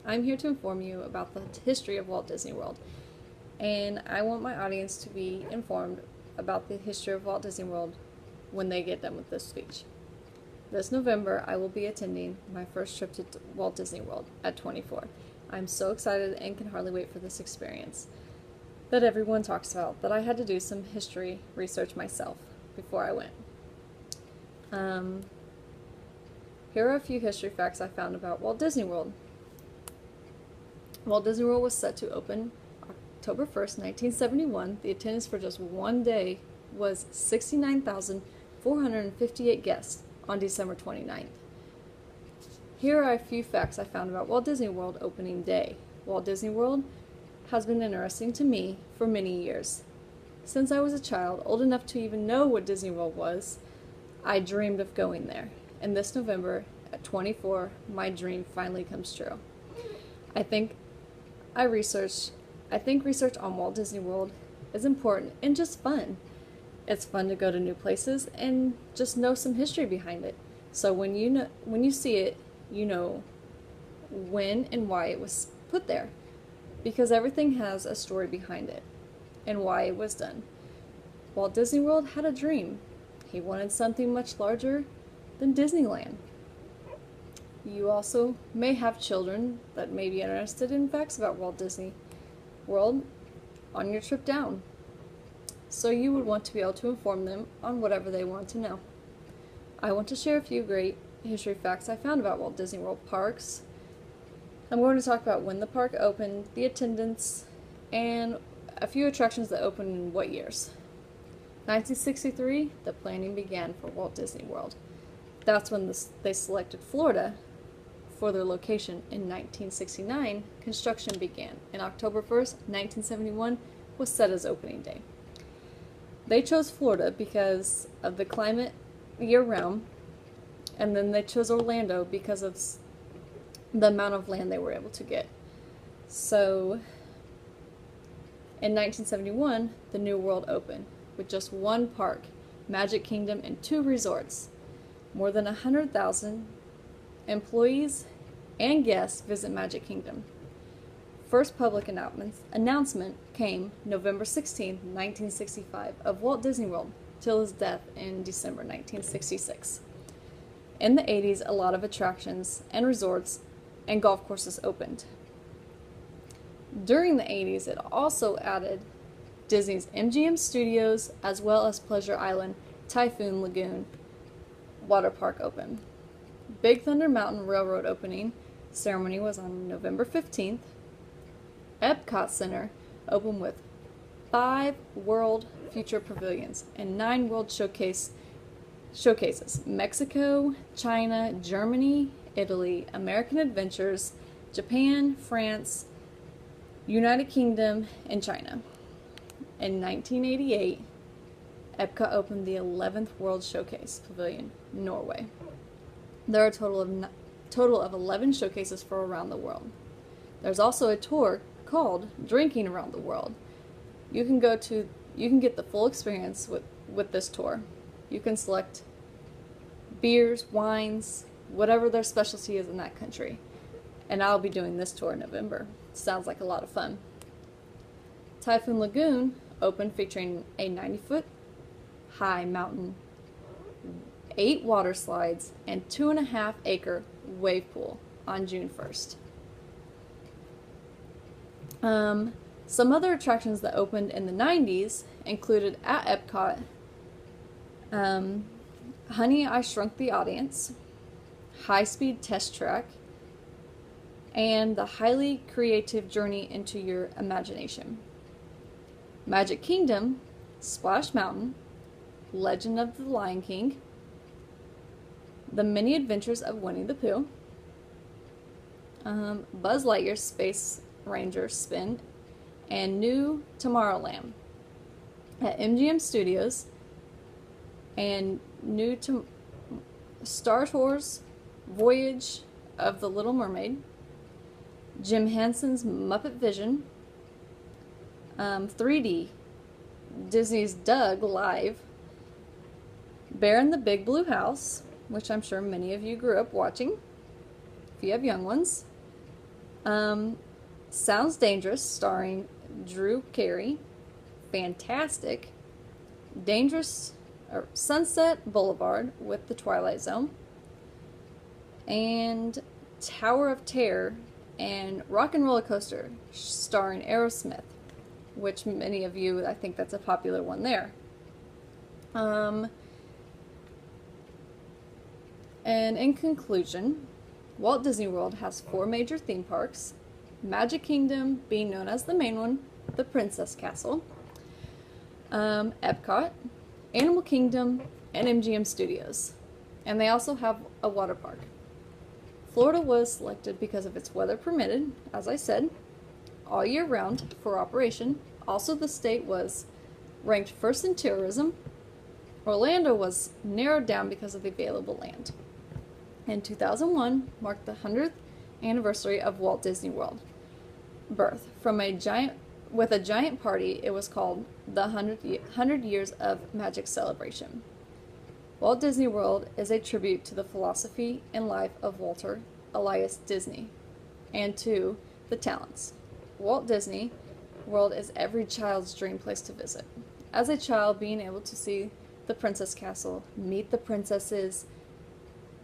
I'm here to inform you about the history of Walt Disney World, and I want my audience to be informed about the history of Walt Disney World when they get done with this speech. This November, I will be attending my first trip to Walt Disney World at 24. I'm so excited and can hardly wait for this experience that everyone talks about, that I had to do some history research myself before I went. Here are a few history facts I found about Walt Disney World. Walt Disney World was set to open October 1st, 1971. The attendance for just one day was 69,458 guests on December 29th. Here are a few facts I found about Walt Disney World opening day. Walt Disney World has been interesting to me for many years. Since I was a child, old enough to even know what Disney World was, I dreamed of going there. And this November, at 24, my dream finally comes true. I think research on Walt Disney World is important and just fun. It's fun to go to new places and just know some history behind it. So when you see it, you know when and why it was put there, because everything has a story behind it and why it was done. Walt Disney World had a dream. He wanted something much larger than Disneyland. You also may have children that may be interested in facts about Walt Disney World on your trip down, so you would want to be able to inform them on whatever they want to know. I want to share a few great history facts I found about Walt Disney World parks. I'm going to talk about when the park opened, the attendance, and a few attractions that opened in what years. 1963, the planning began for Walt Disney World. That's when they selected Florida for their location. In 1969, construction began, and October 1st, 1971 was set as opening day. They chose Florida because of the climate year-round, and then they chose Orlando because of the amount of land they were able to get. So, in 1971, the New World opened with just one park, Magic Kingdom, and 2 resorts. More than 100,000 employees and guests visit Magic Kingdom. First public announcement came November 16, 1965, of Walt Disney World till his death in December 1966. In the 80s, a lot of attractions and resorts and golf courses opened. During the 80s, it also added Disney's MGM Studios as well as Pleasure Island, Typhoon Lagoon water park open. Big Thunder Mountain Railroad opening ceremony was on November 15th. Epcot Center opened with 5 World Future Pavilions and 9 World Showcases. Mexico, China, Germany, Italy, American Adventures, Japan, France, United Kingdom, and China. In 1988, Epcot opened the 11th World Showcase Pavilion, Norway. There are a total of 11 showcases for around the world. There's also a tour called Drinking Around the World. You can get the full experience with this tour. You can select beers, wines, whatever their specialty is in that country. And I'll be doing this tour in November. Sounds like a lot of fun. Typhoon Lagoon opened featuring a 90-foot high mountain, 8 water slides, and 2.5-acre wave pool on June 1st. Some other attractions that opened in the 90s included at Epcot, Honey, I Shrunk the Audience, High Speed Test Track, and the highly creative journey into your imagination. Magic Kingdom, Splash Mountain, Legend of the Lion King, The Many Adventures of Winnie the Pooh, Buzz Lightyear Space Ranger Spin, and New Tomorrowland. At MGM Studios, and New Star Tours Voyage of the Little Mermaid, Jim Henson's Muppet Vision, 3D, Disney's Doug Live, Bear in the Big Blue House, which I'm sure many of you grew up watching, if you have young ones, Sounds Dangerous, starring Drew Carey. Fantastic. Sunset Boulevard with the Twilight Zone. And Tower of Terror and Rock and Roller Coaster, starring Aerosmith, which many of you, I think that's a popular one there. And in conclusion, Walt Disney World has 4 major theme parks, Magic Kingdom being known as the main one, the Princess Castle, Epcot, Animal Kingdom, and MGM Studios. And they also have a water park. Florida was selected because of its weather permitted, as I said, all year round for operation. Also, the state was ranked first in tourism. Orlando was narrowed down because of the available land. And 2001 marked the 100th anniversary of Walt Disney World birth. With a giant party, it was called the 100 Years of Magic Celebration. Walt Disney World is a tribute to the philosophy and life of Walter Elias Disney and to the talents. Walt Disney World is every child's dream place to visit. As a child, being able to see the Princess Castle, meet the princesses,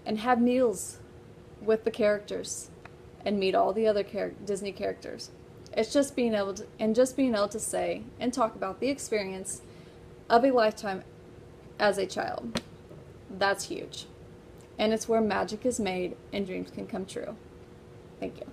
and have meals with the characters and meet all the other Disney characters. It's just being able to say and talk about the experience of a lifetime as a child. That's huge. And it's where magic is made and dreams can come true. Thank you.